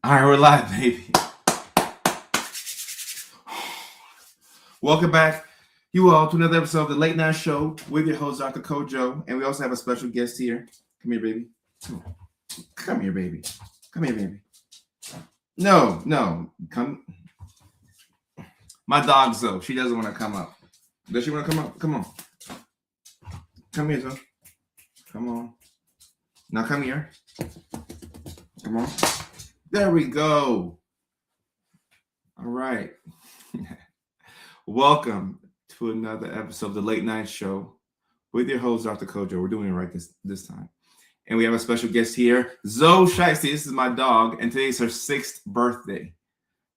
All right, we're live, baby. Welcome back, you all, to another episode of the Late Night Show with your host, Dr. Kojo. And we also have a special guest here. Come here, baby. Come here, baby. Come here, baby. No. Come. My dog, Zoe. She doesn't want to come up. Does she want to come up? Come on. Come here, Zoe. Come on. Now come here. Come on. There we go. All right. Welcome to another episode of the Late Night Show with your host, Dr. Kojo. We're doing it right this time. And we have a special guest here, Zoe Shiesty. This is my dog, and today's her 6th birthday.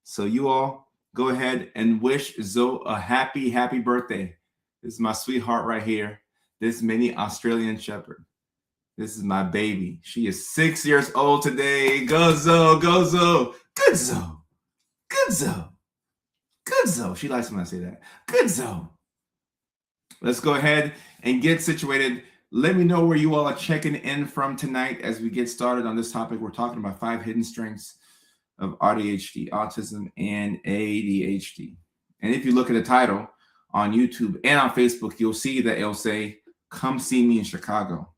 So you all go ahead and wish Zoe a happy birthday. This is my sweetheart right here, this mini Australian Shepherd. This is my baby. She is 6 years old today. Go Zoe, go Zoe. Good Zoe. Good Zoe. Good Zoe. She likes when I say that. Good Zoe. Let's go ahead and get situated. Let me know where you all are checking in from tonight as we get started on this topic. We're talking about 5 hidden strengths of AuDHD, autism, and ADHD. And if you look at the title on YouTube and on Facebook, you'll see that it'll say, "Come see me in Chicago."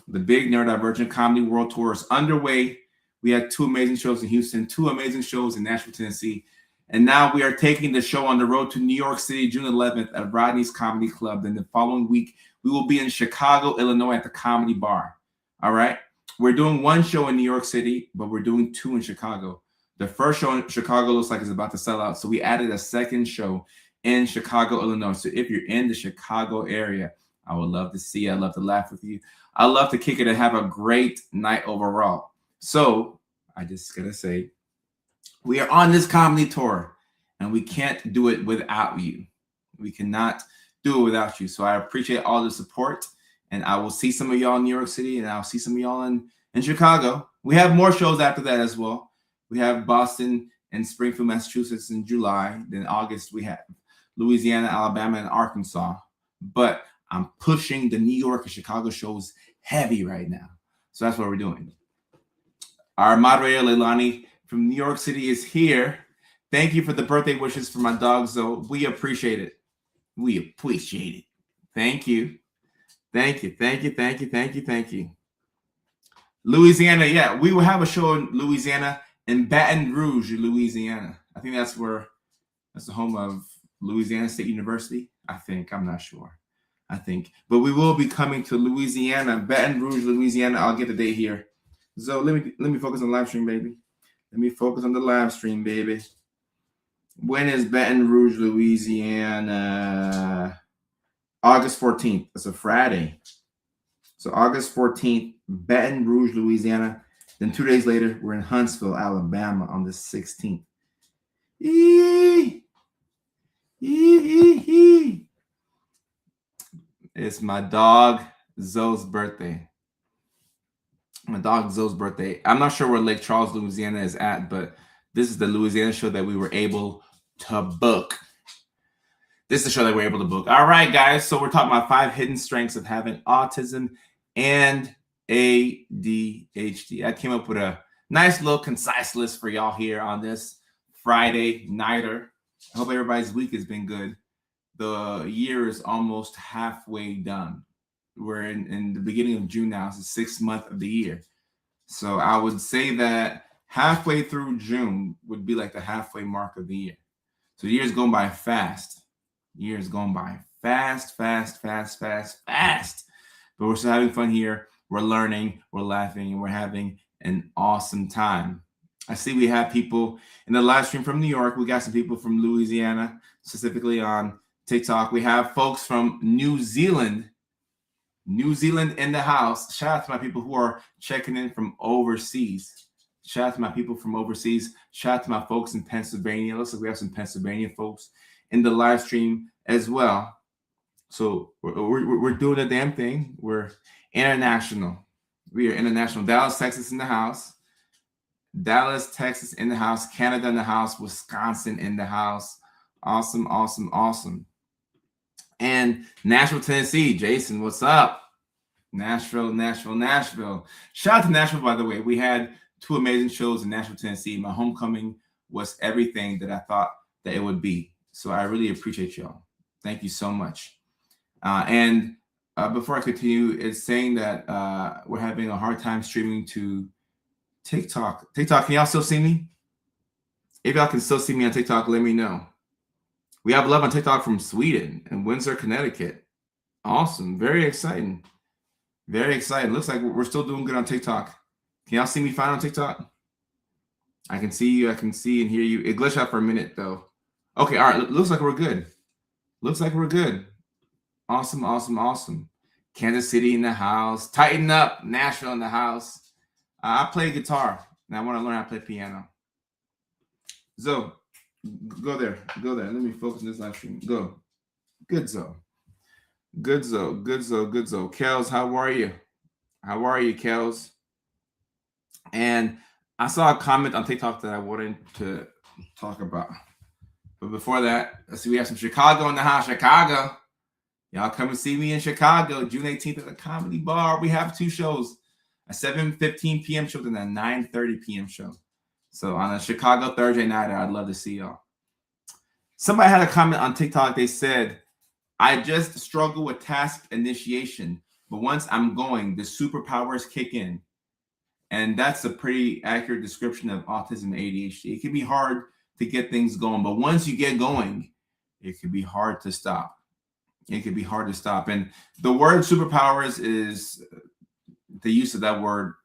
The big Neurodivergent Comedy World Tour is underway. We had 2 amazing shows in Houston, 2 amazing shows in Nashville, Tennessee. And now we are taking the show on the road to New York City, June 11th at Rodney's Comedy Club. Then the following week, we will be in Chicago, Illinois at the Comedy Bar. All right. We're doing 1 show in New York City, but we're doing 2 in Chicago. The first show in Chicago looks like it's about to sell out. So we added a second show in Chicago, Illinois. So if you're in the Chicago area, I would love to see you. I'd love to laugh with you. I love to kick it and have a great night overall. So I just gotta say, we are on this comedy tour and we can't do it without you. We cannot do it without you. So I appreciate all the support, and I will see some of y'all in New York City, and I'll see some of y'all in Chicago. We have more shows after that as well. We have Boston and Springfield, Massachusetts in July. Then August, we have Louisiana, Alabama, and Arkansas. But I'm pushing the New York and Chicago shows heavy right now. So that's what we're doing. Our moderator, Leilani, from New York City is here. Thank you for the birthday wishes for my dog, Zoe. We appreciate it. We appreciate it. Thank you. Thank you. Thank you. Thank you. Thank you. Thank you. Louisiana. Yeah, we will have a show in Louisiana, in Baton Rouge, Louisiana. I think that's the home of Louisiana State University. I'm not sure. But we will be coming to Louisiana, Baton Rouge, Louisiana. I'll get the date here. So let me focus on the live stream, baby. Let me focus on the live stream, baby. When is Baton Rouge, Louisiana? August 14th. It's a Friday. So August 14th, Baton Rouge, Louisiana. Then 2 days later, we're in Huntsville, Alabama on the 16th. It's my dog Zoe's birthday. I'm not sure where Lake Charles, Louisiana is at, but this is the Louisiana show that we were able to book. All right, guys. So we're talking about 5 hidden strengths of having autism and ADHD. I came up with a nice little concise list for y'all here on this Friday nighter. I hope everybody's week has been good. The year is almost halfway done. We're in the beginning of June now. It's the 6th month of the year. So I would say that halfway through June would be like the halfway mark of the year. So the year's going by fast. Fast. But we're still having fun here. We're learning, we're laughing, and we're having an awesome time. I see we have people in the live stream from New York. We got some people from Louisiana, specifically on TikTok. We have folks from New Zealand in the house. Shout out to my people who are checking in from overseas. Shout out to my folks in Pennsylvania. Looks like we have some Pennsylvania folks in the live stream as well. So we're doing the damn thing. We're international. We are international. Dallas, Texas in the house. Canada in the house. Wisconsin in the house. Awesome. And Nashville, Tennessee. Jason, what's up? Nashville. Shout out to Nashville, by the way. We had two amazing shows in Nashville, Tennessee. My homecoming was everything that I thought that it would be. So I really appreciate y'all. Thank you so much. And before I continue, it's saying that we're having a hard time streaming to TikTok. TikTok, can y'all still see me? If y'all can still see me on TikTok, let me know. We have love on TikTok from Sweden and Windsor, Connecticut. Awesome. Very exciting. Very exciting. Looks like we're still doing good on TikTok. Can y'all see me fine on TikTok? I can see you. I can see and hear you. It glitched out for a minute, though. Okay. All right. Looks like we're good. Looks like we're good. Awesome. Awesome. Awesome. Kansas City in the house. Tighten up. Nashville in the house. I play guitar, and I want to learn how to play piano. Zoe, go there. Go there. Let me focus on this live stream. Go. Good, Zoe. Good, Zoe. Good, Zoe. Good, Zoe. Kels, how are you? How are you, Kels? And I saw a comment on TikTok that I wanted to talk about. But before that, let's see. We have some Chicago in the house. Chicago. Y'all come and see me in Chicago, June 18th at the Comedy Bar. We have two shows, a 7:15 p.m. show and a 9:30 p.m. show. So on a Chicago Thursday night, I'd love to see y'all. Somebody had a comment on TikTok. They said, I just struggle with task initiation, but once I'm going, the superpowers kick in. And that's a pretty accurate description of autism and ADHD. It can be hard to get things going, but once you get going, it can be hard to stop. It can be hard to stop. And the word superpowers is, the use of that word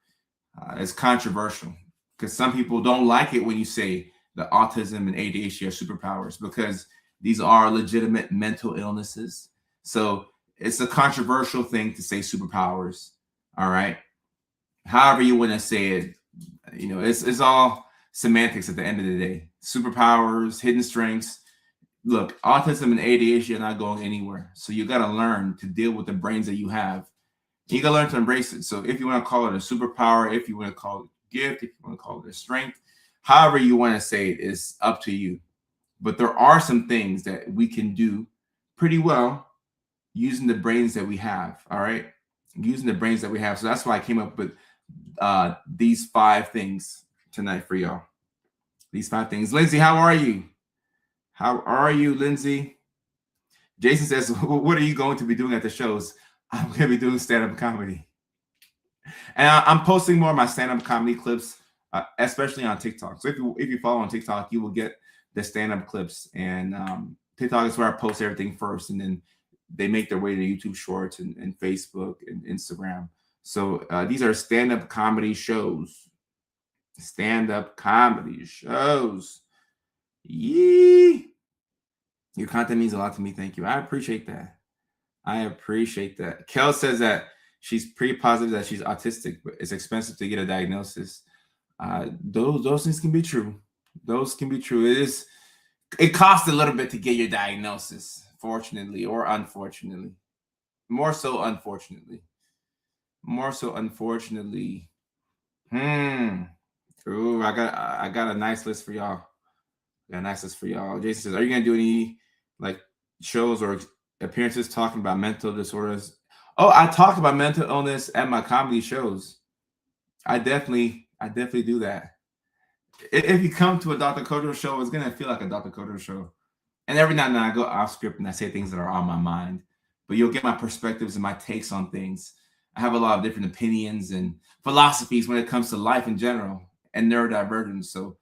is controversial because some people don't like it when you say that autism and ADHD are superpowers because these are legitimate mental illnesses. So it's a controversial thing to say superpowers. All right. However you want to say it, you know, it's all semantics at the end of the day. Superpowers, hidden strengths. Look, autism and ADHD are not going anywhere. So you got to learn to deal with the brains that you have. You got to learn to embrace it. So if you want to call it a superpower, if you want to call it a gift, if you want to call it a strength, however you want to say it is up to you. But there are some things that we can do pretty well using the brains that we have. All right. Using the brains that we have. So that's why I came up with these 5 things tonight for y'all. These 5 things. Lindsay, how are you? How are you, Lindsay? Jason says, what are you going to be doing at the shows? I'm going to be doing stand-up comedy. And I'm posting more of my stand-up comedy clips, especially on TikTok. So if you follow on TikTok, you will get the stand-up clips. And TikTok is where I post everything first. And then they make their way to YouTube Shorts and Facebook and Instagram. So these are stand-up comedy shows. Stand-up comedy shows. Yee. Your content means a lot to me. Thank you. I appreciate that. I appreciate that. Kel says that she's pretty positive that she's autistic, but it's expensive to get a diagnosis. Those things can be true. Those can be true. It costs a little bit to get your diagnosis, fortunately or unfortunately. More so, unfortunately. More so, unfortunately. Ooh, I got a nice list for y'all. Got a nice list for y'all. Jason says, are you gonna do any like shows or appearances talking about mental disorders? Oh, I talk about mental illness at my comedy shows. I definitely do that. If you come to a Dr. Kojo show, it's gonna feel like a Dr. Kojo show. And every now and then I go off script and I say things that are on my mind. But you'll get my perspectives and my takes on things. I have a lot of different opinions and philosophies when it comes to life in general and neurodivergence. So,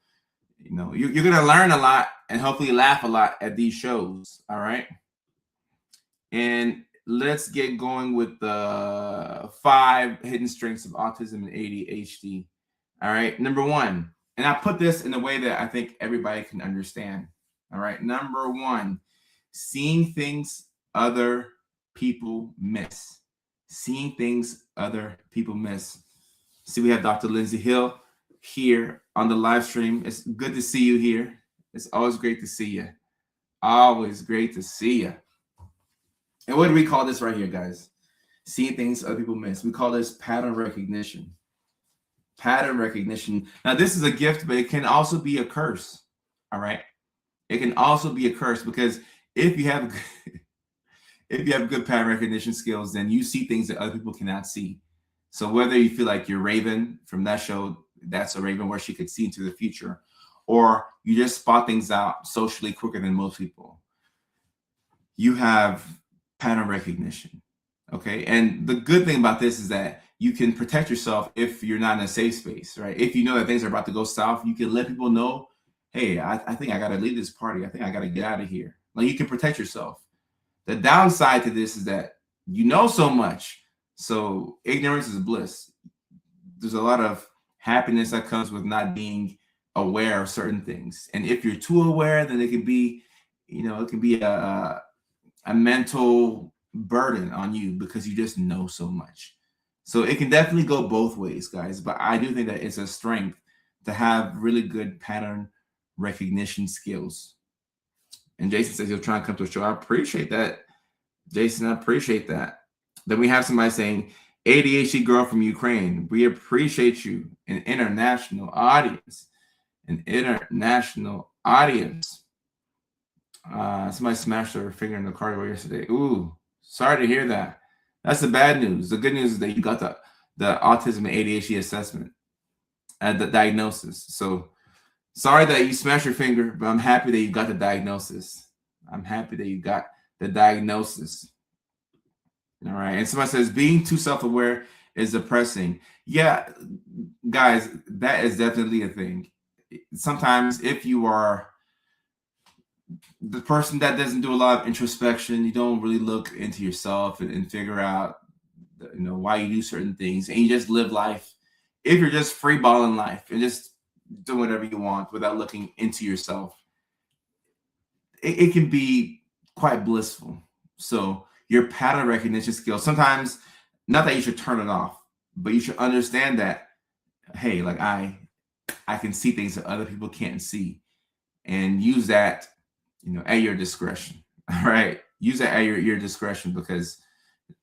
you know, you're going to learn a lot and hopefully laugh a lot at these shows. All right. And let's get going with the 5 hidden strengths of autism and ADHD. All right. Number 1, and I put this in a way that I think everybody can understand. All right. Number 1, seeing things other people miss. Seeing things other people miss. See, we have Dr. Lindsay Hill here on the live stream. It's good to see you here. It's always great to see you. Always great to see you. And what do we call this right here, guys? Seeing things other people miss. We call this pattern recognition. Pattern recognition. Now, this is a gift, but it can also be a curse. All right. It can also be a curse because if you have good pattern recognition skills, then you see things that other people cannot see. So whether you feel like you're Raven from that show, That's or even where she could see into the future. Or you just spot things out socially quicker than most people. You have pattern recognition. Okay. And the good thing about this is that you can protect yourself if you're not in a safe space, right? If you know that things are about to go south, you can let people know, hey, I think I got to leave this party. I think I got to get out of here. Like, you can protect yourself. The downside to this is that you know so much. So ignorance is bliss. There's a lot of happiness that comes with not being aware of certain things. And if you're too aware, then it can be, it can be a mental burden on you because you just know so much. So it can definitely go both ways, guys. But I do think that it's a strength to have really good pattern recognition skills. And Jason says he'll try and come to a show. I appreciate that, Jason. I appreciate that. Then we have somebody saying, ADHD girl from Ukraine, we appreciate you. An international audience. An international audience. Somebody smashed their finger in the car door yesterday. Ooh, sorry to hear that. That's the bad news. The good news is that you got the autism and ADHD assessment and the diagnosis. So sorry that you smashed your finger, but I'm happy that you got the diagnosis. I'm happy that you got the diagnosis. All right. And somebody says being too self-aware is depressing. Yeah, guys, that is definitely a thing. Sometimes if you are the person that doesn't do a lot of introspection, you don't really look into yourself and figure out, why you do certain things, and you just live life. If you're just free balling life and just doing whatever you want without looking into yourself, it can be quite blissful. So your pattern recognition skills, sometimes, not that you should turn it off, but you should understand that, hey, like I can see things that other people can't see, and use that, at your discretion. All right. Use that at your discretion, because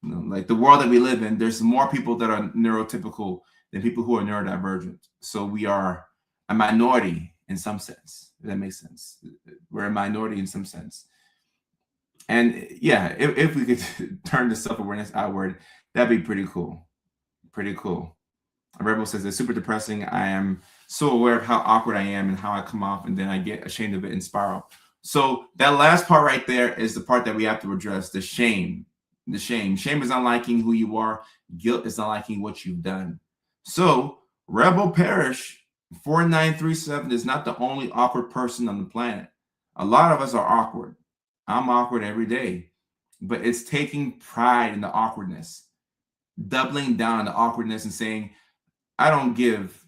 like the world that we live in, there's more people that are neurotypical than people who are neurodivergent. So we are a minority in some sense. If that makes sense. We're a minority in some sense. And yeah, if we could turn the self-awareness outward, that'd be pretty cool. Pretty cool. Rebel says it's super depressing. I am so aware of how awkward I am and how I come off, and then I get ashamed of it and spiral. So that last part right there is the part that we have to address, the shame. The shame. Shame is not liking who you are. Guilt is not liking what you've done. So Rebel Parish 4937 is not the only awkward person on the planet. A lot of us are awkward. I'm awkward every day, but it's taking pride in the awkwardness, doubling down on the awkwardness and saying, I don't give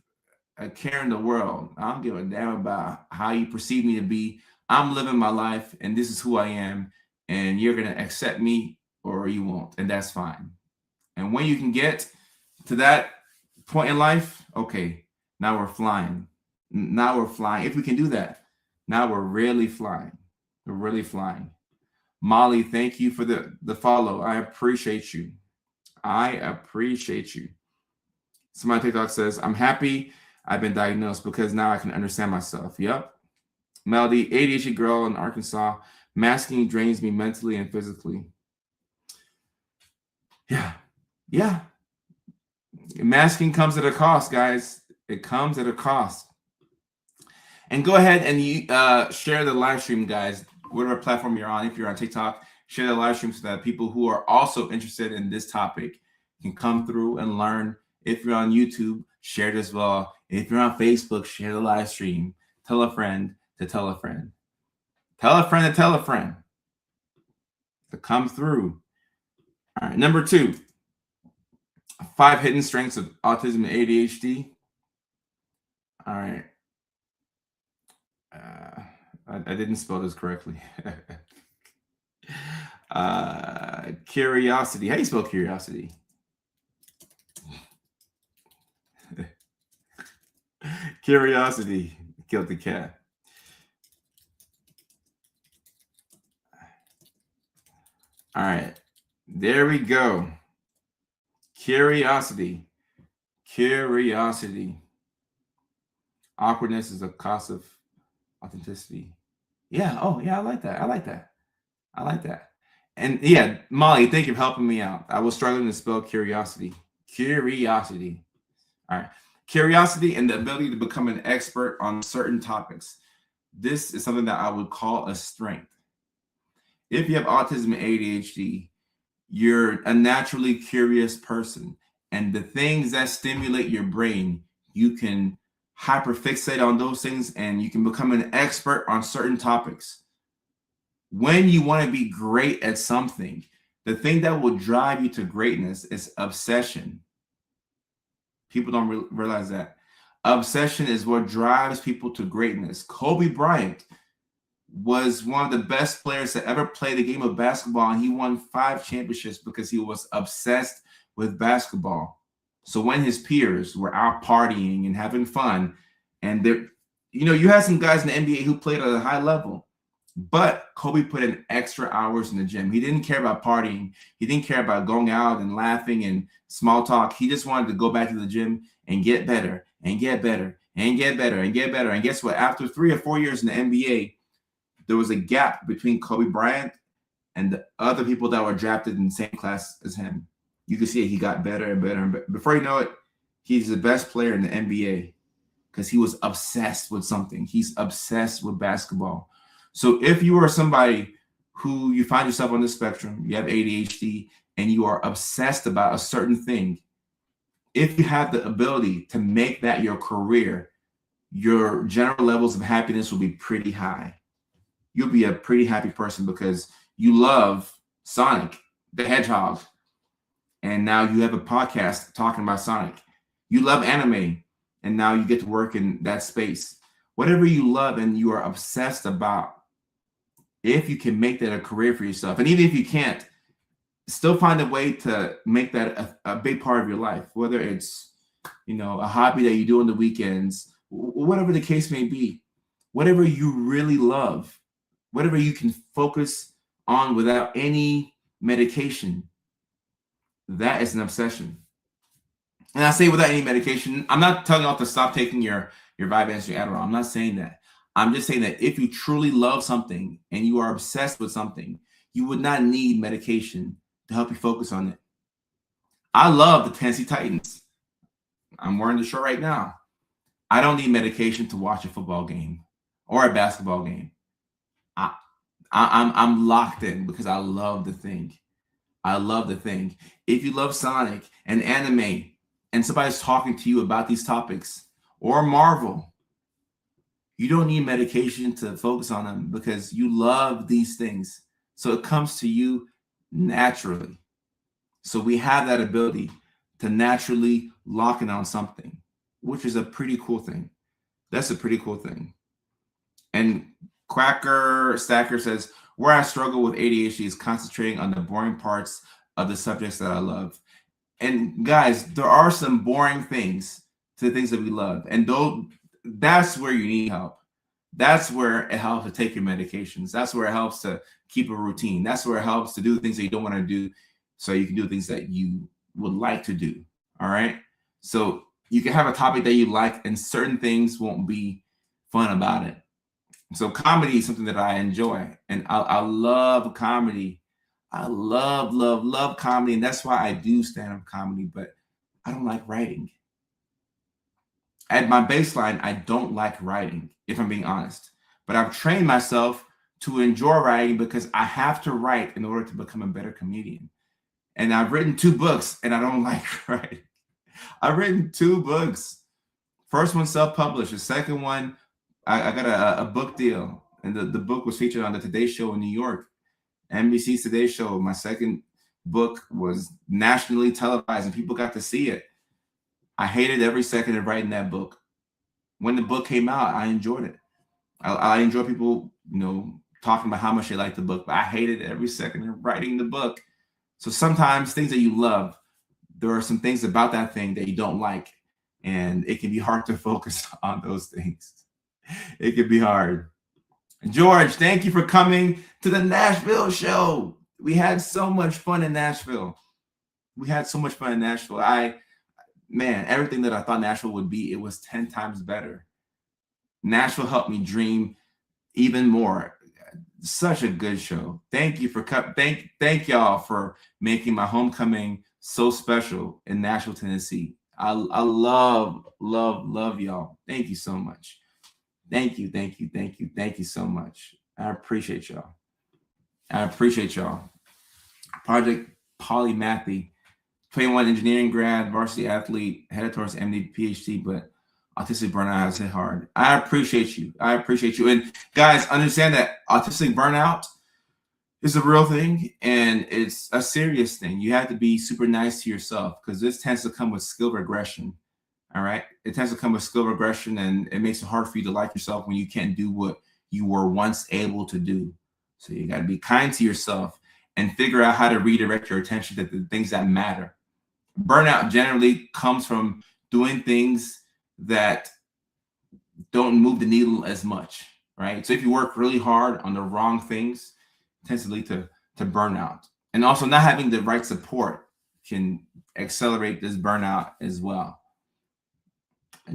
a care in the world. I don't give a damn about how you perceive me to be. I'm living my life, and this is who I am, and you're going to accept me or you won't, and that's fine. And when you can get to that point in life, okay, now we're flying. Now we're flying. If we can do that, now we're really flying. We're really flying. Molly, thank you for the follow. I appreciate you. I appreciate you. Somebody TikTok says, I'm happy I've been diagnosed because now I can understand myself. Yep. Melody, ADHD girl in Arkansas, masking drains me mentally and physically. Yeah. Yeah. Masking comes at a cost, guys. It comes at a cost. And go ahead and share the live stream, guys. Whatever platform you're on, if you're on TikTok, share the live stream so that people who are also interested in this topic can come through and learn. If you're on YouTube, share it as well. If you're on Facebook, share the live stream. Tell a friend to tell a friend. Tell a friend to tell a friend to come through. All right, number 2, 5 hidden strengths of autism and ADHD. All right. I didn't spell this correctly. Curiosity. How do you spell curiosity? Curiosity killed the cat. All right. There we go. Curiosity. Curiosity. Awkwardness is a cost of authenticity. Yeah. Oh, yeah. I like that. I like that. I like that. And yeah, Molly, thank you for helping me out. I was struggling to spell curiosity. Curiosity. All right. Curiosity and the ability to become an expert on certain topics. This is something that I would call a strength. If you have autism and ADHD, you're a naturally curious person. And the things that stimulate your brain, you can hyperfixate on those things and you can become an expert on certain topics. When you want to be great at something, the thing that will drive you to greatness is obsession. People don't realize that. Obsession is what drives people to greatness. Kobe Bryant was one of the best players to ever play the game of basketball, and he won 5 championships because he was obsessed with basketball. So when his peers were out partying and having fun, and you had some guys in the NBA who played at a high level, but Kobe put in extra hours in the gym. He didn't care about partying. He didn't care about going out and laughing and small talk. He just wanted to go back to the gym and get better and get better and get better and get better. And guess what? After 3 or 4 years in the NBA, there was a gap between Kobe Bryant and the other people that were drafted in the same class as him. You can see he got better and better and better. Before you know it, he's the best player in the NBA because he was obsessed with something. He's obsessed with basketball. So if you are somebody who you find yourself on the spectrum, you have ADHD, and you are obsessed about a certain thing, if you have the ability to make that your career, your general levels of happiness will be pretty high. You'll be a pretty happy person because you love Sonic the Hedgehog, and now you have a podcast talking about Sonic. You love anime, and now you get to work in that space. Whatever you love and you are obsessed about, if you can make that a career for yourself, and even if you can't, still find a way to make that a big part of your life, whether it's, a hobby that you do on the weekends, whatever the case may be, whatever you really love, whatever you can focus on without any medication, that is an obsession. And I say without any medication, I'm not telling you to stop taking your Vyvanse, your Adderall. I'm not saying that. I'm just saying that if you truly love something and you are obsessed with something, you would not need medication to help you focus on it. I love the Tennessee Titans. I'm wearing the shirt right now. I don't need medication to watch a football game or a basketball game. I'm locked in because I love the thing. I love the thing. If you love Sonic and anime and somebody's talking to you about these topics or Marvel, you don't need medication to focus on them because you love these things. So it comes to you naturally. So we have that ability to naturally lock in on something, which is a pretty cool thing. That's a pretty cool thing. And Quacker Stacker says, where I struggle with ADHD is concentrating on the boring parts of the subjects that I love. And guys, there are some boring things to the things that we love. And that's where you need help. That's where it helps to take your medications. That's where it helps to keep a routine. That's where it helps to do the things that you don't want to do so you can do things that you would like to do. All right. So you can have a topic that you like and certain things won't be fun about it. So comedy is something that I enjoy, and I love comedy. I love comedy, and that's why I do stand-up comedy, but I don't like writing. At my baseline, I don't like writing, if I'm being honest. But I've trained myself to enjoy writing because I have to write in order to become a better comedian. And I've written 2 books, and I don't like writing. I've written 2 books. First one self-published. The second one, I got a book deal, and the book was featured on the Today Show in New York, NBC's Today Show. My second book was nationally televised, and people got to see it. I hated every second of writing that book. When the book came out, I enjoyed it. I enjoy people, talking about how much they like the book, but I hated every second of writing the book. So sometimes things that you love, there are some things about that thing that you don't like, and it can be hard to focus on those things. It can be hard. George, thank you for coming to the Nashville show. We had so much fun in Nashville. Everything that I thought Nashville would be, it was 10 times better. Nashville helped me dream even more. Such a good show. Thank you for thank y'all for making my homecoming so special in Nashville, Tennessee. I love, love, love y'all. Thank you so much. Thank you, thank you, thank you, thank you so much. I appreciate y'all. I appreciate y'all. Project Polymathy, 21 engineering grad, varsity athlete, headed towards MD, PhD, but autistic burnout has hit hard. I appreciate you. I appreciate you. And guys, understand that autistic burnout is a real thing and it's a serious thing. You have to be super nice to yourself because this tends to come with skill regression. All right. It tends to come with skill regression and it makes it hard for you to like yourself when you can't do what you were once able to do. So you got to be kind to yourself and figure out how to redirect your attention to the things that matter. Burnout generally comes from doing things that don't move the needle as much, right? So if you work really hard on the wrong things, it tends to lead to burnout. And also not having the right support can accelerate this burnout as well.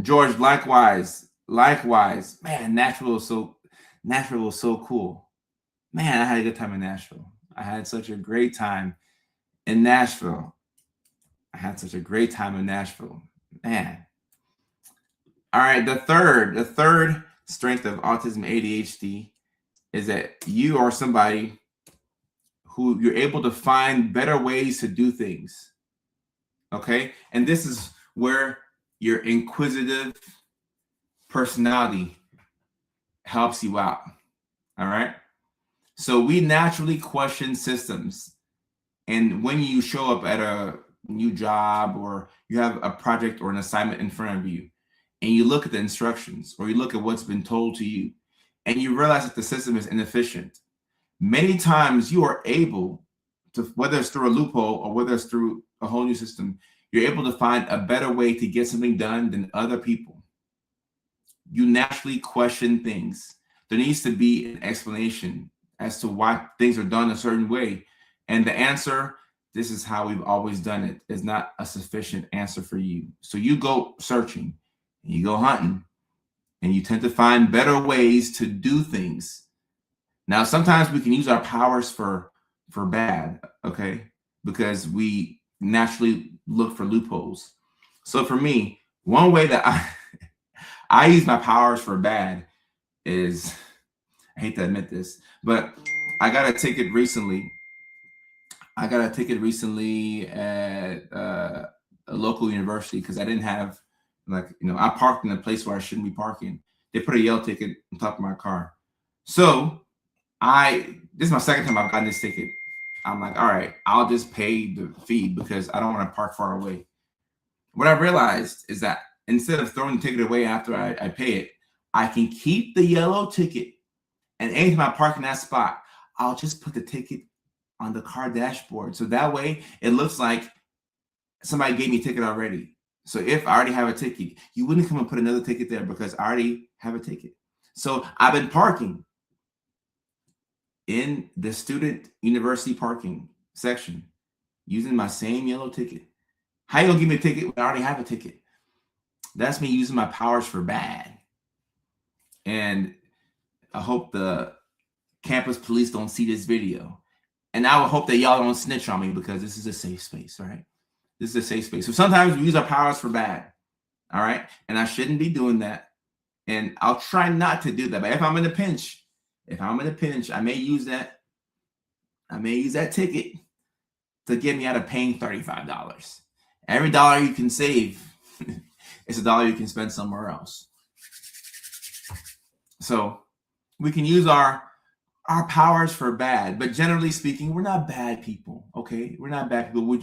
George, likewise, man, Nashville was so cool. Man, I had a good time in Nashville. I had such a great time in Nashville. Man. All right, the third strength of autism ADHD is that you are somebody who you're able to find better ways to do things. Okay? And this is where your inquisitive personality helps you out. All right? So we naturally question systems. And when you show up at a new job or you have a project or an assignment in front of you, and you look at the instructions or you look at what's been told to you, and you realize that the system is inefficient, many times you are able to, whether it's through a loophole or whether it's through a whole new system, you're able to find a better way to get something done than other people. You naturally question things. There needs to be an explanation as to why things are done a certain way. And the answer, this is how we've always done it, is not a sufficient answer for you. So you go searching, and you go hunting, and you tend to find better ways to do things. Now, sometimes we can use our powers for bad, okay? Because we naturally look for loopholes. So for me, one way that I use my powers for bad is, I hate to admit this, but I got a ticket recently. at a local university because I didn't have, I parked in a place where I shouldn't be parking. They put a yellow ticket on top of my car. So this is my second time I've gotten this ticket. I'm like, all right, I'll just pay the fee because I don't want to park far away. What I realized is that instead of throwing the ticket away after I pay it, I can keep the yellow ticket, and anytime I park in that spot, I'll just put the ticket on the car dashboard. So that way it looks like somebody gave me a ticket already. So if I already have a ticket, you wouldn't come and put another ticket there because I already have a ticket. So I've been parking in the student university parking section using my same yellow ticket. How you gonna give me a ticket when I already have a ticket? That's me using my powers for bad. And I hope the campus police don't see this video. And I would hope that y'all don't snitch on me because this is a safe space, right? This is a safe space. So sometimes we use our powers for bad, all right? And I shouldn't be doing that. And I'll try not to do that. But if I'm in a pinch, I may use that ticket to get me out of paying $35. Every dollar you can save is a dollar you can spend somewhere else. So we can use our powers for bad, but generally speaking, we're not bad people, okay? We're not bad people.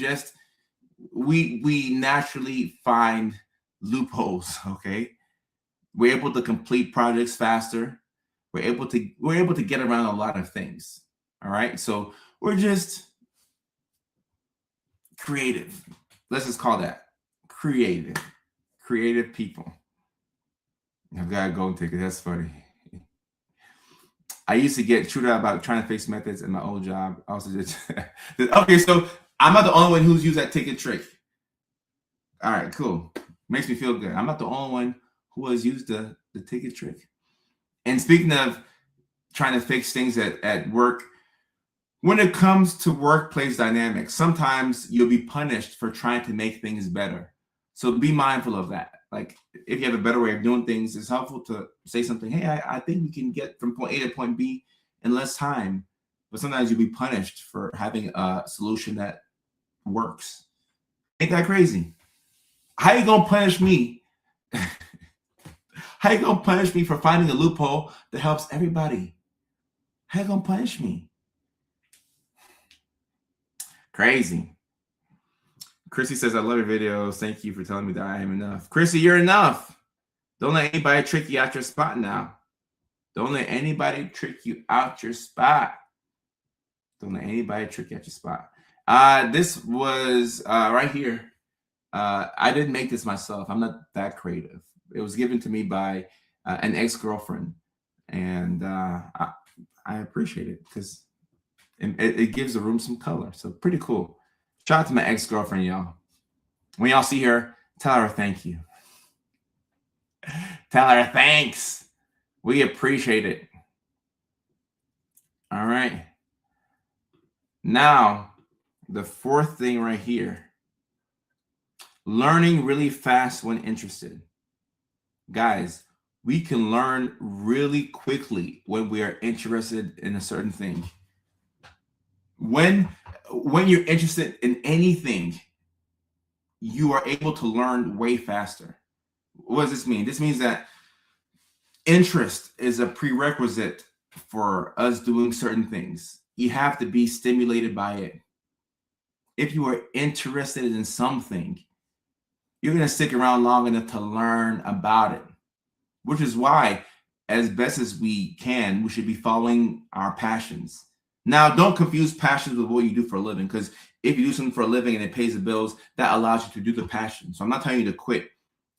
We naturally find loopholes, okay? We're able to complete projects faster. We're able to get around a lot of things, all right? So we're just creative. Let's just call that creative people. I've got a golden ticket. That's funny. I used to get chewed out about trying to fix methods in my old job. I also did. Okay, so I'm not the only one who's used that ticket trick. All right, cool. Makes me feel good. I'm not the only one who has used the ticket trick. And speaking of trying to fix things at work, when it comes to workplace dynamics, sometimes you'll be punished for trying to make things better. So be mindful of that. Like if you have a better way of doing things, it's helpful to say something. Hey, I think we can get from point A to point B in less time. But sometimes you'll be punished for having a solution that works. Ain't that crazy? How you gonna punish me? How you gonna punish me for finding a loophole that helps everybody? How you gonna punish me? Crazy. Chrissy says, I love your videos. Thank you for telling me that I am enough. Chrissy, you're enough. Don't let anybody trick you out your spot now. Don't let anybody trick you out your spot. Don't let anybody trick you out your spot. This was right here. I didn't make this myself. I'm not that creative. It was given to me by an ex-girlfriend. And I appreciate it because it gives the room some color. So pretty cool. Shout out to my ex-girlfriend, y'all. When y'all see her, tell her thank you. Tell her thanks. We appreciate it. All right. Now, the fourth thing right here. Learning really fast when interested. Guys, we can learn really quickly when we are interested in a certain thing. When you're interested in anything, you are able to learn way faster. What does this mean? This means that interest is a prerequisite for us doing certain things. You have to be stimulated by it. If you are interested in something, you're going to stick around long enough to learn about it, which is why, as best as we can, we should be following our passions. Now, don't confuse passions with what you do for a living, because if you do something for a living and it pays the bills, that allows you to do the passion. So I'm not telling you to quit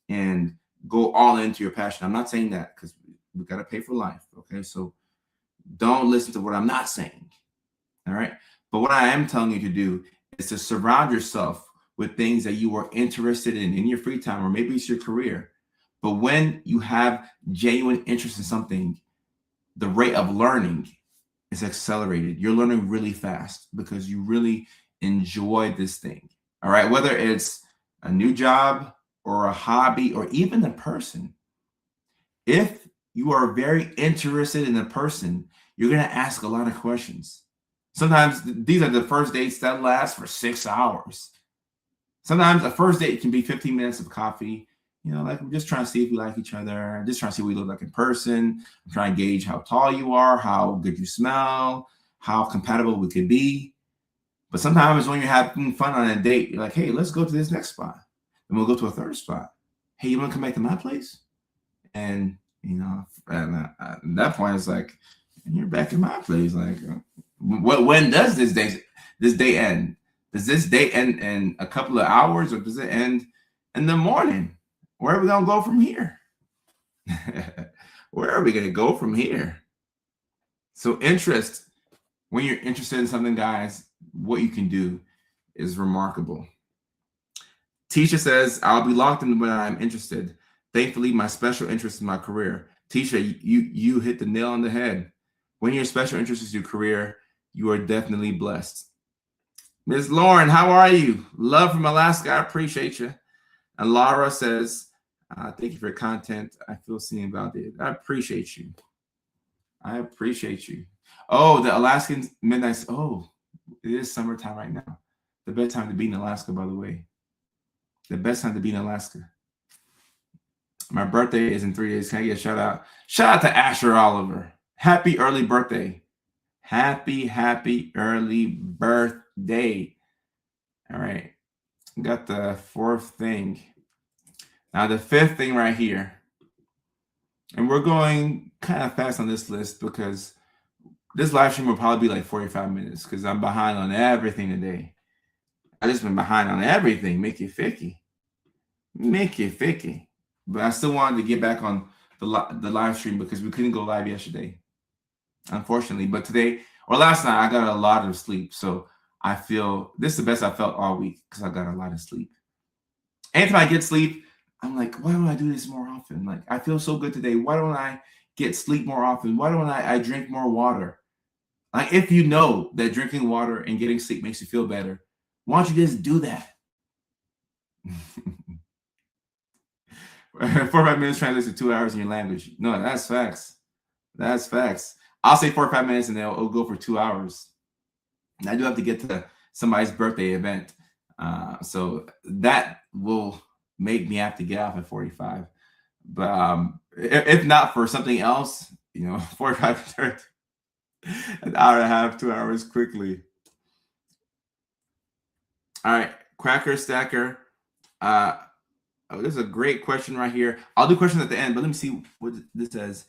and go all into your passion. I'm not saying that because we got to pay for life. Okay. So don't listen to what I'm not saying. All right. But what I am telling you to do is to surround yourself with things that you are interested in your free time, or maybe it's your career. But when you have genuine interest in something, the rate of learning is accelerated. You're learning really fast because you really enjoy this thing. All right. Whether it's a new job or a hobby or even a person, if you are very interested in a person, you're going to ask a lot of questions. Sometimes these are the first dates that last for 6 hours. Sometimes a first date can be 15 minutes of coffee. You know, like I'm just trying to see if we like each other. I'm just trying to see what we look like in person. I'm trying to gauge how tall you are, how good you smell, how compatible we could be. But sometimes when you're having fun on a date, you're like, hey, let's go to this next spot. And we'll go to a third spot. Hey, you want to come back to my place? And, you know, at that point, it's like, you're back in my place. Like, when does this day end? Does this day end in a couple of hours, or does it end in the morning? Where are we going to go from here? Where are we going to go from here? So interest, when you're interested in something, guys, what you can do is remarkable. Tisha says, I'll be locked in when I'm interested. Thankfully, my special interest is my career. Tisha, you hit the nail on the head. When your special interest is your career, you are definitely blessed. Ms. Lauren, how are you? Love from Alaska. I appreciate you. And Laura says, thank you for your content. I feel seen about it. I appreciate you. I appreciate you. Oh, the Alaskan midnight. Oh, it is summertime right now. The best time to be in Alaska, by the way. The best time to be in Alaska. My birthday is in 3 days. Can I get a shout out? Shout out to Asher Oliver. Happy early birthday. Happy early birthday. All right. Got the fourth thing. Now the fifth thing right here. And we're going kind of fast on this list because this live stream will probably be like 45 minutes because I'm behind on everything today. I just been behind on everything. Make it ficky. But I still wanted to get back on the live stream because we couldn't go live yesterday, unfortunately. But today or last night, I got a lot of sleep. So I feel this is the best I felt all week because I got a lot of sleep. Anytime I get sleep, I'm like, why don't I do this more often? Like, I feel so good today. Why don't I get sleep more often? Why don't I drink more water? Like, if you know that drinking water and getting sleep makes you feel better, why don't you just do that? 45 minutes translates to 2 hours in your language. No, that's facts. That's facts. I'll say 45 minutes and it'll go for 2 hours. And I do have to get to somebody's birthday event. So that will make me have to get off at 45. But if not for something else, 45 30, an hour and a half, 2 hours quickly. All right, Cracker Stacker. This is a great question right here. I'll do questions at the end, but let me see what this says.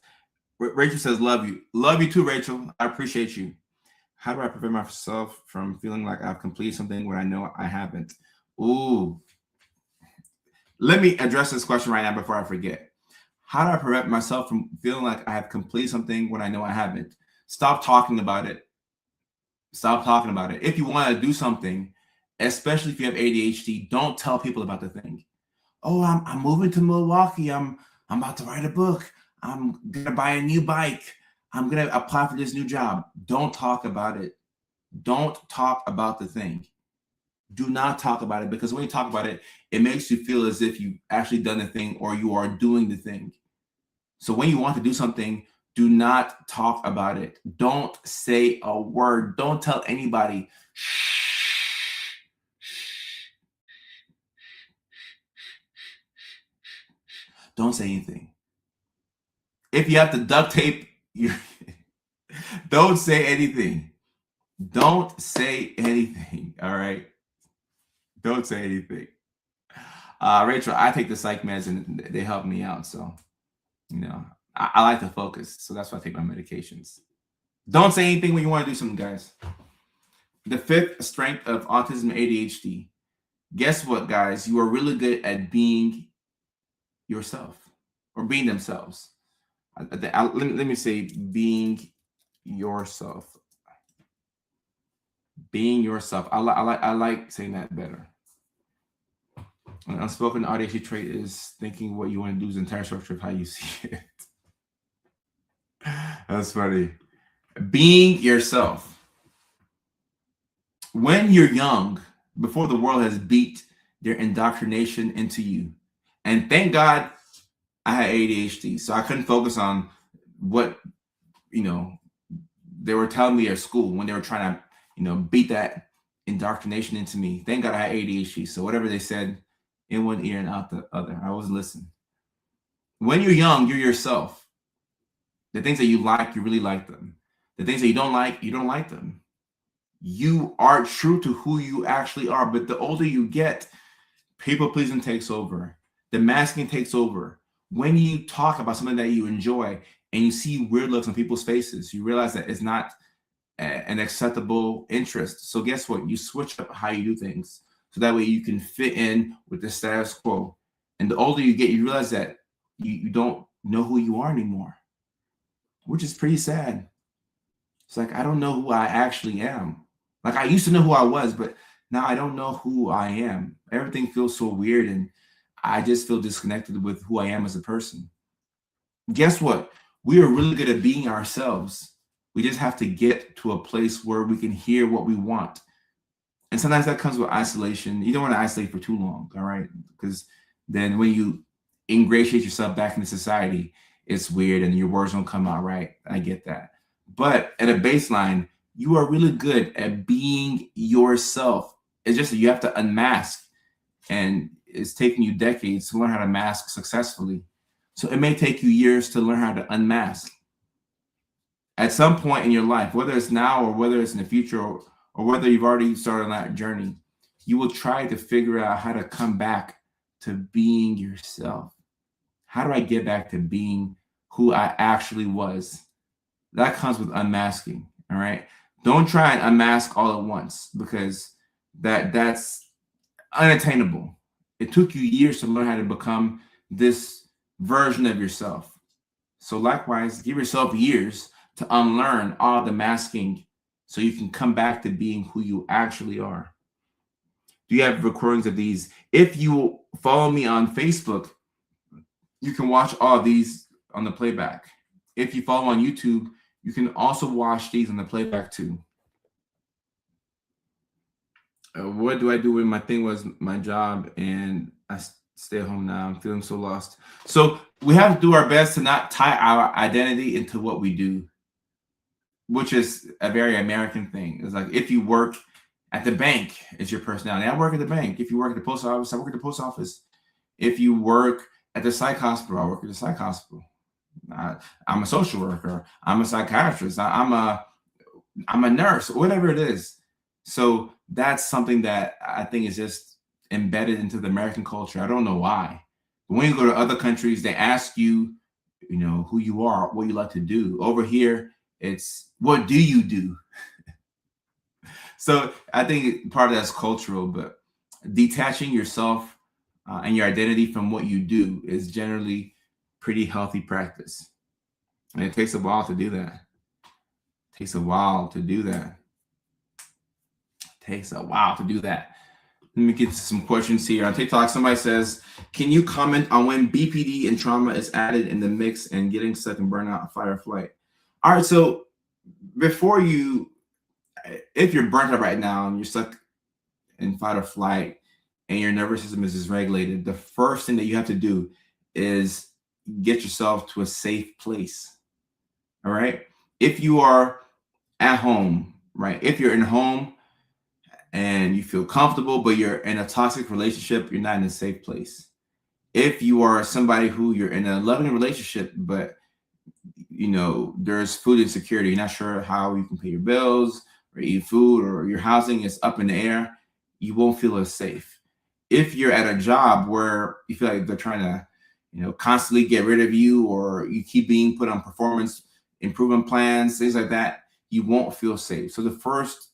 Rachel says, love you. Love you too, Rachel. I appreciate you. How do I prevent myself from feeling like I've completed something when I know I haven't? Ooh. Let me address this question right now before I forget. How do I prevent myself from feeling like I have completed something when I know I haven't? Stop talking about it. Stop talking about it. If you want to do something, especially if you have ADHD, don't tell people about the thing. Oh, I'm moving to Milwaukee. I'm about to write a book. I'm gonna buy a new bike. I'm gonna apply for this new job. Don't talk about it. Don't talk about the thing. Do not talk about it, because when you talk about it, it makes you feel as if you've actually done the thing or you are doing the thing. So when you want to do something, do not talk about it. Don't say a word. Don't tell anybody. Don't say anything. If you have to duct tape, don't say anything. Don't say anything. All right. Don't say anything. Rachel, I take the psych meds and they help me out. So, I like to focus. So that's why I take my medications. Don't say anything when you want to do something, guys. The fifth strength of autism ADHD. Guess what, guys? You are really good at being yourself or being themselves. Let me say being yourself. Being yourself. I like saying that better. An unspoken AuDHD trait is thinking what you want to do is the entire structure of how you see it. That's funny. Being yourself. When you're young, before the world has beat their indoctrination into you, and thank God I had ADHD, so I couldn't focus on what they were telling me at school when they were trying to beat that indoctrination into me. Thank God I had ADHD, so whatever they said in one ear and out the other, I wasn't listening. When you're young, you're yourself. The things that you like, you really like them. The things that you don't like them. You are true to who you actually are. But the older you get, people pleasing takes over. The masking takes over. When you talk about something that you enjoy and you see weird looks on people's faces, you realize that it's not an acceptable interest. So guess what? You switch up how you do things, so that way you can fit in with the status quo. And the older you get, you realize that you don't know who you are anymore, which is pretty sad. It's like, I don't know who I actually am. Like, I used to know who I was, but now I don't know who I am. Everything feels so weird, and I just feel disconnected with who I am as a person. Guess what? We are really good at being ourselves. We just have to get to a place where we can hear what we want. And sometimes that comes with isolation. You don't want to isolate for too long, all right? Because then when you ingratiate yourself back into society, it's weird and your words don't come out right. I get that. But at a baseline, you are really good at being yourself. It's just that you have to unmask. And it's taken you decades to learn how to mask successfully. So it may take you years to learn how to unmask. At some point in your life, whether it's now or whether it's in the future, or whether you've already started on that journey, you will try to figure out how to come back to being yourself. How do I get back to being who I actually was? That comes with unmasking, all right? Don't try and unmask all at once, because that's unattainable. It took you years to learn how to become this version of yourself. So likewise, give yourself years to unlearn all the masking so you can come back to being who you actually are. Do you have recordings of these? If you follow me on Facebook, you can watch all of these on the playback. If you follow on YouTube, you can also watch these on the playback too. What do I do when my thing was my job and Stay home now. I'm feeling so lost. So we have to do our best to not tie our identity into what we do, which is a very American thing. It's like if you work at the bank, it's your personality. I work at the bank. If you work at the post office, I work at the post office. If you work at the psych hospital, I work at the psych hospital. I'm a social worker. I'm a psychiatrist. I'm a nurse, whatever it is. So that's something that I think is just embedded into the American culture. I don't know why. But when you go to other countries, they ask you, you know, who you are, what you like to do. Over here, it's what do you do? So I think part of that's cultural, but detaching yourself and your identity from what you do is generally pretty healthy practice. And it takes a while to do that. It takes a while to do that. It takes a while to do that. Let me get to some questions here. On TikTok, somebody says, can you comment on when BPD and trauma is added in the mix and getting stuck in burnout, fight or flight? All right, so before you, if you're burnt out right now and you're stuck in fight or flight and your nervous system is dysregulated, the first thing that you have to do is get yourself to a safe place. All right. If you are at home, right? If you're in home and you feel comfortable, but you're in a toxic relationship, you're not in a safe place. If you are somebody who you're in a loving relationship, but you know, there's food insecurity, you're not sure how you can pay your bills or eat food, or your housing is up in the air, you won't feel as safe. If you're at a job where you feel like they're trying to, you know, constantly get rid of you, or you keep being put on performance improvement plans, things like that, you won't feel safe. So the first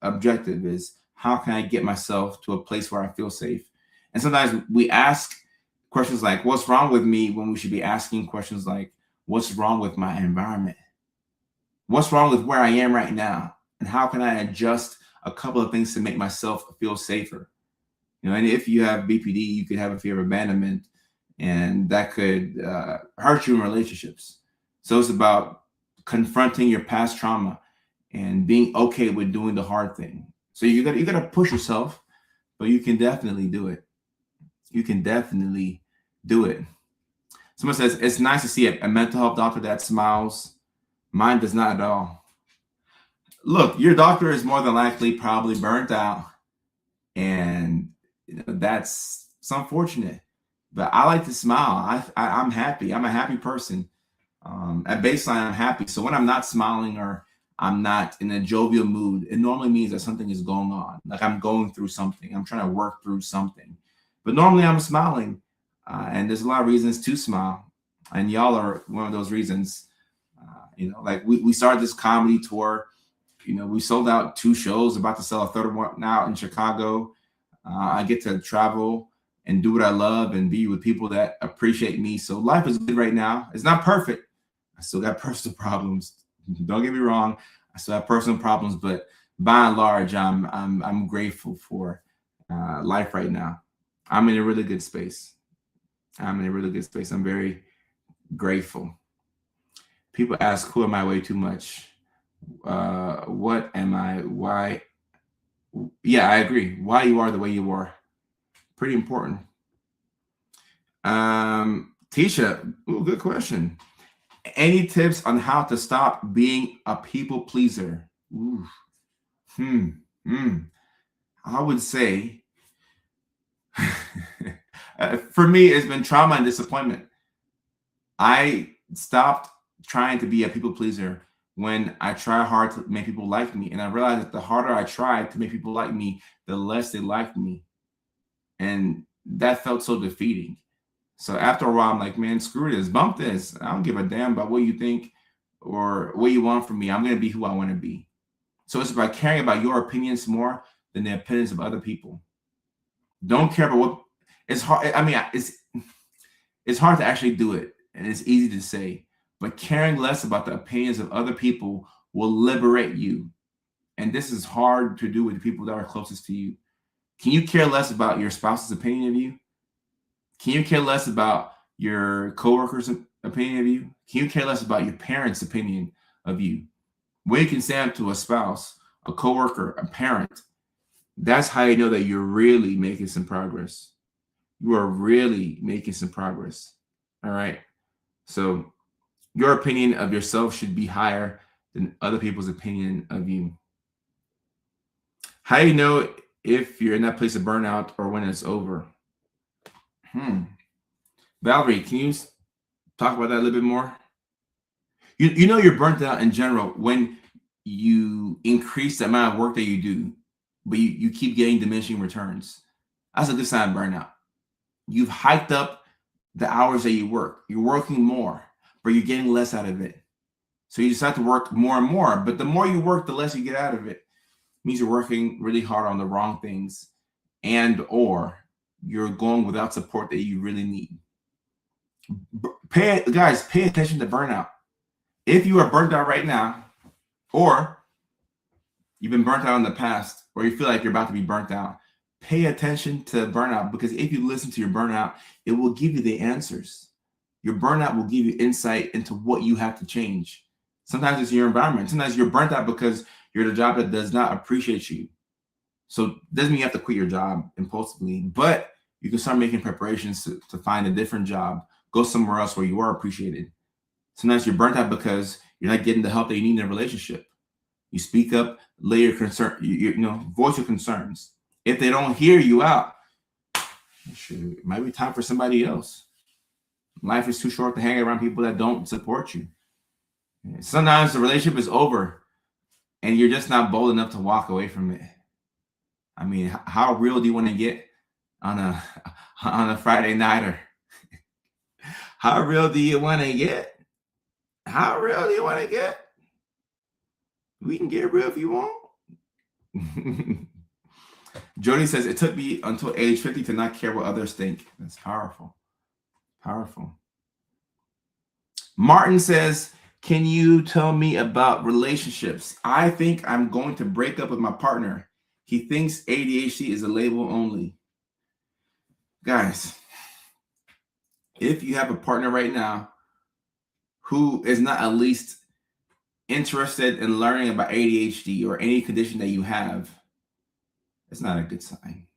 objective is, how can I get myself to a place where I feel safe? And sometimes we ask questions like, what's wrong with me, when we should be asking questions like, what's wrong with my environment? What's wrong with where I am right now? And how can I adjust a couple of things to make myself feel safer? You know, and if you have BPD, you could have a fear of abandonment, and that could hurt you in relationships. So it's about confronting your past trauma and being okay with doing the hard thing. So you got to push yourself, but you can definitely do it. You can definitely do it. Someone says, it's nice to see a mental health doctor that smiles. Mine does not at all. Look, your doctor is more than likely probably burnt out, and you know, it's unfortunate. But I like to smile. I'm happy. I'm a happy person. At baseline, I'm happy. So when I'm not smiling or I'm not in a jovial mood, it normally means that something is going on. Like I'm going through something. I'm trying to work through something. But normally I'm smiling, and there's a lot of reasons to smile. And y'all are one of those reasons. You know, like we started this comedy tour. You know, we sold out 2 shows, about to sell a third one now in Chicago. I get to travel and do what I love and be with people that appreciate me. So life is good right now. It's not perfect. I still got personal problems. Don't get me wrong. I still have personal problems, but by and large, I'm grateful for life right now. I'm in a really good space. I'm in a really good space. I'm very grateful. People ask, who am I way too much? What am I? Why? Yeah, I agree. Why you are the way you are. Pretty important. Tisha, ooh, good question. Any tips on how to stop being a people pleaser? Ooh. I would say, for me, it's been trauma and disappointment. I stopped trying to be a people pleaser when I try hard to make people like me. And I realized that the harder I tried to make people like me, the less they liked me. And that felt so defeating. So after a while, I'm like, man, screw this, bump this. I don't give a damn about what you think or what you want from me. I'm going to be who I want to be. So it's about caring about your opinions more than the opinions of other people. Don't care about what it's hard. I mean, it's hard to actually do it, and it's easy to say, but caring less about the opinions of other people will liberate you. And this is hard to do with the people that are closest to you. Can you care less about your spouse's opinion of you? Can you care less about your coworker's opinion of you? Can you care less about your parents' opinion of you? When you can stand up to a spouse, a coworker, a parent, that's how you know that you're really making some progress. you are really making some progress. All right. So your opinion of yourself should be higher than other people's opinion of you. How do you know if you're in that place of burnout or when it's over? Valerie, can you talk about that a little bit more? You know you're burnt out in general when you increase the amount of work that you do, but you keep getting diminishing returns. That's a good sign of burnout. You've hiked up the hours that you work. You're working more, but you're getting less out of it. So you decide to work more and more. But the more you work, the less you get out of it. It means you're working really hard on the wrong things, and or you're going without support that you really need. Pay attention to burnout. If you are burnt out right now, or you've been burnt out in the past, or you feel like you're about to be burnt out, pay attention to burnout, because if you listen to your burnout, it will give you the answers. Your burnout will give you insight into what you have to change. Sometimes it's your environment. Sometimes you're burnt out because you're at a job that does not appreciate you. So it doesn't mean you have to quit your job impulsively, but you can start making preparations to find a different job, go somewhere else where you are appreciated. Sometimes you're burnt out because you're not getting the help that you need in a relationship. You speak up, lay your concern, voice your concerns. If they don't hear you out, it might be time for somebody else. Life is too short to hang around people that don't support you. Sometimes the relationship is over and you're just not bold enough to walk away from it. I mean, how real do you want to get on a Friday nighter? How real do you want to get? How real do you want to get? We can get real if you want. Jody says, it took me until age 50 to not care what others think. That's powerful. Powerful. Martin says, can you tell me about relationships? I think I'm going to break up with my partner. He thinks ADHD is a label only. Guys, if you have a partner right now who is not at least interested in learning about ADHD or any condition that you have, it's not a good sign.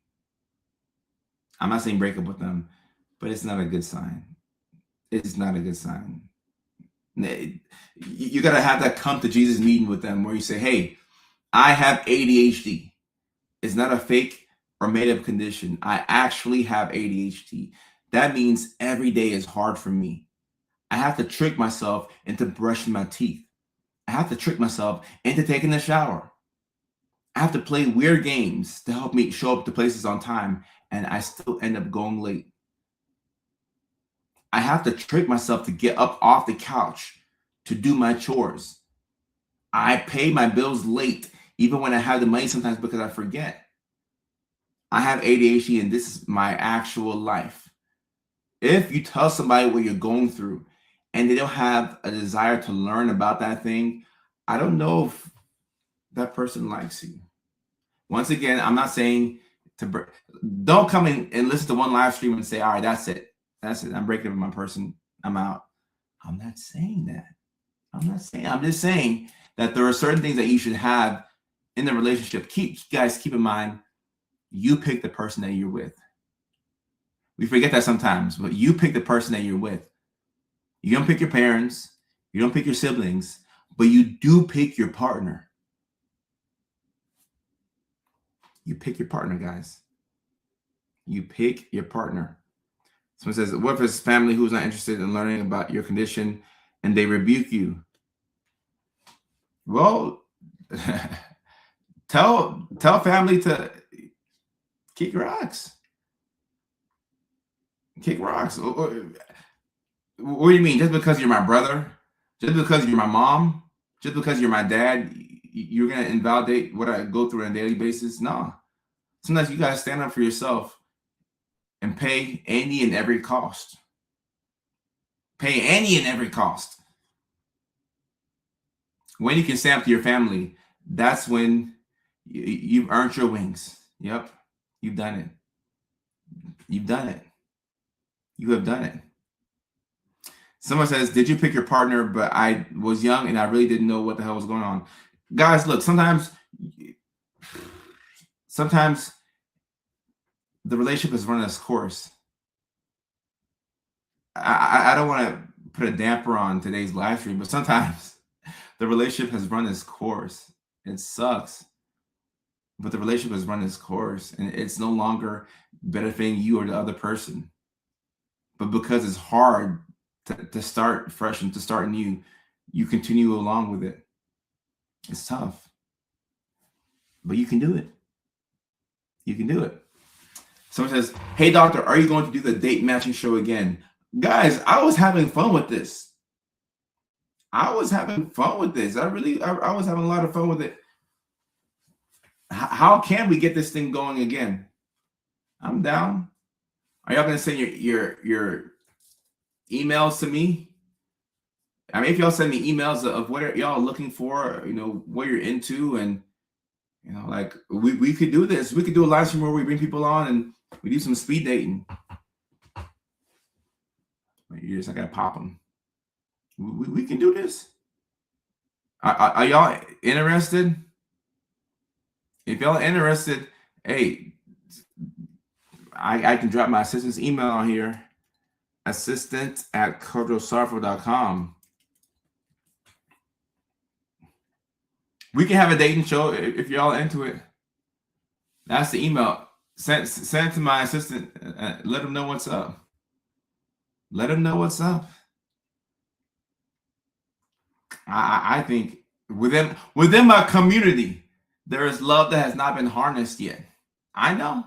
I'm not saying break up with them, but it's not a good sign. It's not a good sign. You got to have that come to Jesus meeting with them where you say, hey, I have ADHD. It's not a fake or made up condition. I actually have ADHD. That means every day is hard for me. I have to trick myself into brushing my teeth. I have to trick myself into taking a shower. I have to play weird games to help me show up to places on time, and I still end up going late. I have to trick myself to get up off the couch to do my chores. I pay my bills late, even when I have the money sometimes because I forget. I have ADHD and this is my actual life. If you tell somebody what you're going through and they don't have a desire to learn about that thing, I don't know if that person likes you. Once again, I'm not saying don't come in and listen to one live stream and say, all right, that's it. That's it. I'm breaking up with my person. I'm out. I'm not saying that. I'm just saying that there are certain things that you should have in the relationship. Keep in mind, you pick the person that you're with. We forget that sometimes, but you pick the person that you're with. You don't pick your parents. You don't pick your siblings, but you do pick your partner. You pick your partner, guys. You pick your partner. Someone says, what if it's family who's not interested in learning about your condition and they rebuke you? Well, tell family to kick rocks. Kick rocks. What do you mean? Just because you're my brother? Just because you're my mom? Just because you're my dad? You're going to invalidate what I go through on a daily basis? No. Sometimes you got to stand up for yourself and pay any and every cost. Pay any and every cost. When you can stand up to your family, that's when you've earned your wings. Yep. You've done it. You've done it. You have done it. Someone says, did you pick your partner? But I was young and I really didn't know what the hell was going on. Guys, look, sometimes the relationship is running its course. I don't want to put a damper on today's live stream, but sometimes the relationship has run its course. It sucks, but the relationship has run its course, and it's no longer benefiting you or the other person. But because it's hard to start fresh and to start new, you continue along with it. It's tough, but you can do it. You can do it. Someone says, "Hey, doctor, are you going to do the date matching show again?" Guys, I was having fun with this. I was having fun with this. I was having a lot of fun with it. How can we get this thing going again? I'm down. Are y'all gonna send your emails to me? I mean, if y'all send me emails of what y'all looking for, what you're into, and like we could do this. We could do a live stream where we bring people on and we do some speed dating. I gotta pop them. We can do this. Are y'all interested? If y'all are interested, hey, I can drop my assistant's email on here, assistant@codrosarfo.com. We can have a dating show if y'all are into it. That's the email. Send it to my assistant. Let him know what's up. Let him know what's up. I think within my community, there is love that has not been harnessed yet. I know.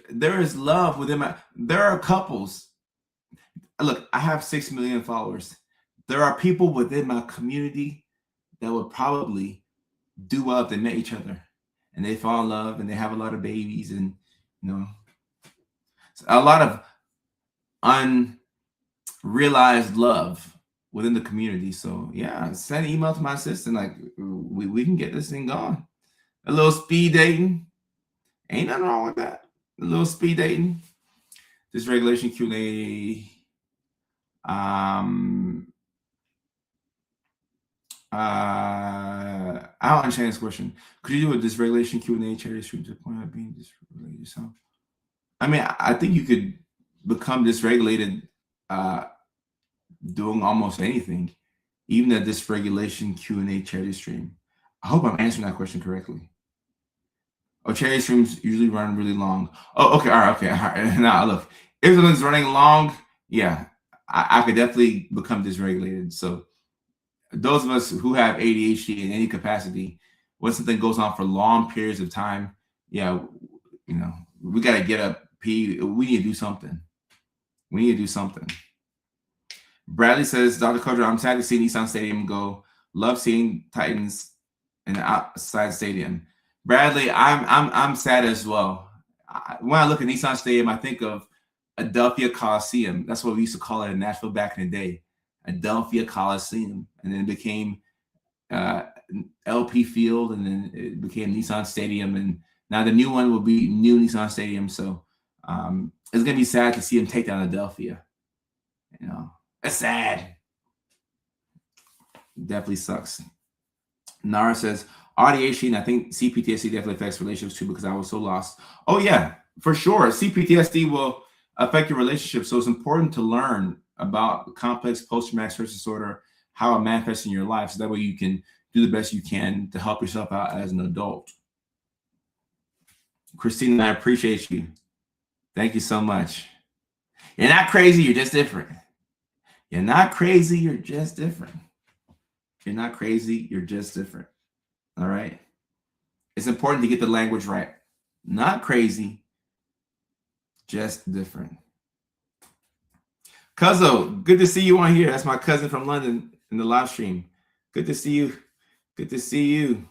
There is love within there are couples. Look, I have 6 million followers. There are people within my community that would probably do well if they met each other and they fall in love and they have a lot of babies and a lot of unrealized love within the community. So yeah, send an email to my assistant. Like we can get this thing going. A little speed dating. Ain't nothing wrong with that. A little speed dating. Dysregulation Q&A. I don't understand this question. Could you do a dysregulation Q&A charity stream to the point of being dysregulated yourself? I mean, I think you could become dysregulated doing almost anything, even a dysregulation Q&A charity stream. I hope I'm answering that question correctly. Oh, charity streams usually run really long. Oh, okay, all right. Now look, if something's running long, yeah, I could definitely become dysregulated. So those of us who have AuDHD in any capacity, when something goes on for long periods of time, yeah, we got to get up, pee. We need to do something. Bradley says, Dr. Kodra, I'm sad to see Nissan Stadium go. Love seeing Titans in the outside stadium. Bradley, I'm sad as well. When I look at Nissan Stadium, I think of Adelphia Coliseum. That's what we used to call it in Nashville back in the day. Adelphia Coliseum, and then it became LP Field, and then it became Nissan Stadium, and now the new one will be New Nissan Stadium. So it's gonna be sad to see him take down Adelphia. It's sad. Definitely sucks. Nara says AuDHD, and I think CPTSD definitely affects relationships too because I was so lost. Oh yeah, for sure. CPTSD will affect your relationship, so it's important to learn about complex post-traumatic stress disorder, how it manifests in your life, so that way you can do the best you can to help yourself out as an adult. Christina, I appreciate you. Thank you so much. You're not crazy, you're just different. You're not crazy, you're just different. You're not crazy, you're just different. All right? It's important to get the language right. Not crazy, just different. Cuzzo, good to see you on here. That's my cousin from London in the live stream. Good to see you. Good to see you.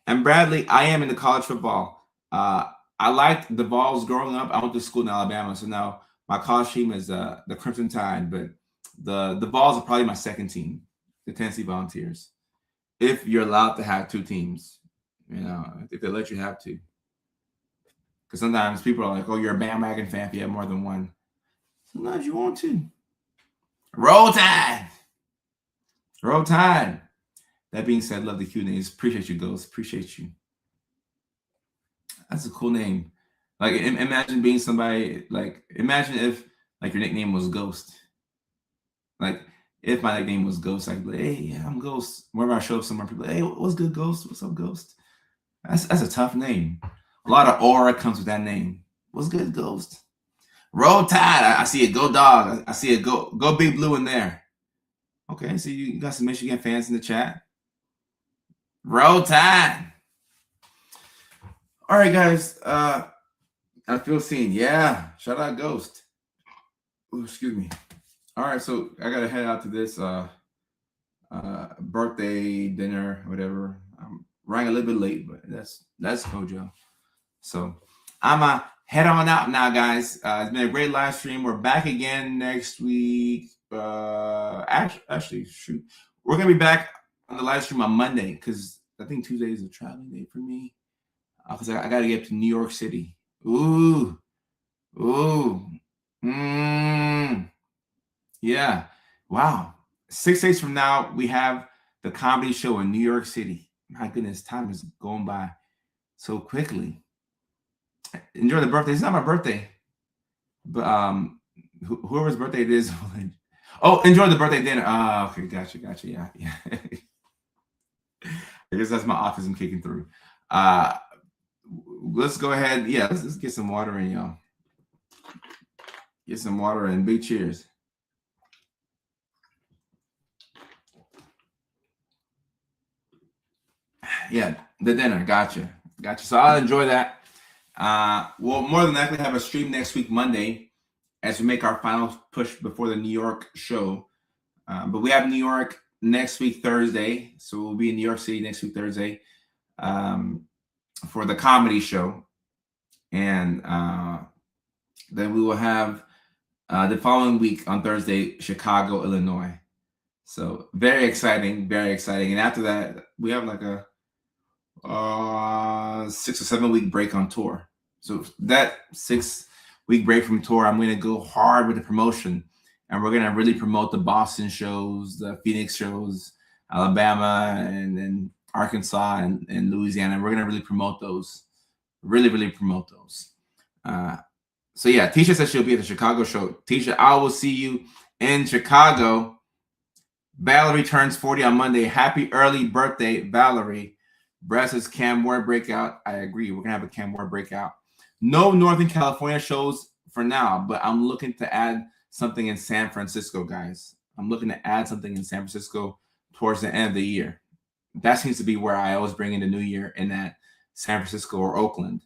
And Bradley, I am into college football. I liked the Vols growing up. I went to school in Alabama, so now my college team is the Crimson Tide, but the Vols are probably my second team, the Tennessee Volunteers. If you're allowed to have two teams, if they let you have two. Because sometimes people are like, oh, you're a bandwagon fan if you have more than one. Sometimes you want to. Roll Tide. Roll Tide. That being said, love the Q&As. Appreciate you, Ghost. Appreciate you. That's a cool name. Like, imagine being somebody, like, imagine if Like your nickname was Ghost. Like if my nickname was Ghost, I'd be like, hey, yeah, I'm Ghost. Whenever I show up somewhere, people, hey, what's good, Ghost? What's up, Ghost? That's a tough name. A lot of aura comes with that name. What's good, Ghost? Roll Tide. I see it. Go Dog. I see it. Go Big Blue in there. Okay, so you got some Michigan fans in the chat. Roll Tide. All right, guys. I feel seen. Yeah. Shout out Ghost. Ooh, excuse me. All right, so I gotta head out to this birthday dinner, whatever. I'm running a little bit late, but that's Kojo. So I'm head on out now, guys. It's been a great live stream. We're back again next week. Actually, shoot, we're gonna be back on the live stream on Monday because I think Tuesday is a traveling day for me. Because I got to get to New York City. Ooh. Yeah. Wow. 6 days from now, we have the comedy show in New York City. My goodness, time is going by so quickly. Enjoy the birthday. It's not my birthday, but whoever's birthday it is. Oh, enjoy the birthday dinner. Okay, gotcha. Yeah. I guess that's my autism kicking through. Let's go ahead. Yeah, let's get some water in, y'all. Get some water and big cheers. Yeah, the dinner. Gotcha. So I'll enjoy that. We'll more than likely have a stream next week, Monday, as we make our final push before the New York show. But we have New York next week, Thursday. So we'll be in New York City next week, Thursday, for the comedy show. And then we will have the following week on Thursday, Chicago, Illinois. So very exciting. And after that, we have like a 6 or 7 week break on tour. So that 6 week break from tour, I'm going to go hard with the promotion, and we're going to really promote the Boston shows, the Phoenix shows, Alabama, and then Arkansas and Louisiana. We're going to really promote those. Really promote those. So yeah, Tisha says she'll be at the Chicago show. Tisha, I will see you in Chicago. Valerie turns 40 on Monday. Happy early birthday, Valerie. Brad says Cam Ward breakout. I agree. We're going to have a Cam Ward breakout. No Northern California shows for now, but I'm looking to add something in San Francisco, guys. I'm looking to add something in San Francisco towards the end of the year. That seems to be where I always bring in the new year, in that San Francisco or Oakland.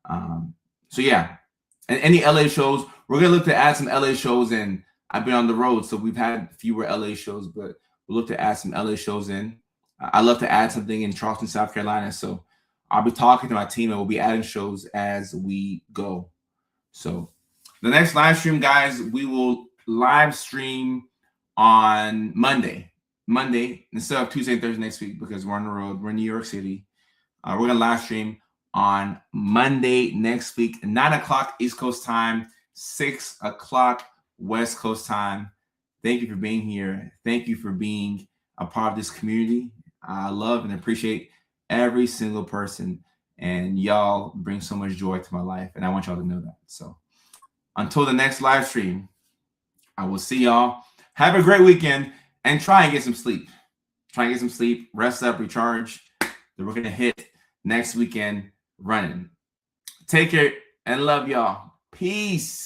So yeah, and any LA shows, we're going to look to add some LA shows in. I've been on the road, so we've had fewer LA shows, but we'll look to add some LA shows in. I love to add something in Charleston, South Carolina. So I'll be talking to my team, and we'll be adding shows as we go. So the next live stream, guys, we will live stream on Monday instead of Tuesday and Thursday next week, because we're on the road. We're in New York City. We're going to live stream on Monday next week, 9 o'clock East Coast time, 6 o'clock West Coast time. Thank you for being here. Thank you for being a part of this community. I love and appreciate every single person, and y'all bring so much joy to my life, and I want y'all to know that. So until the next live stream, I will see y'all. Have a great weekend, and try and get some sleep. Rest up, recharge. Then we're going to hit next weekend running. Take care and love y'all. Peace.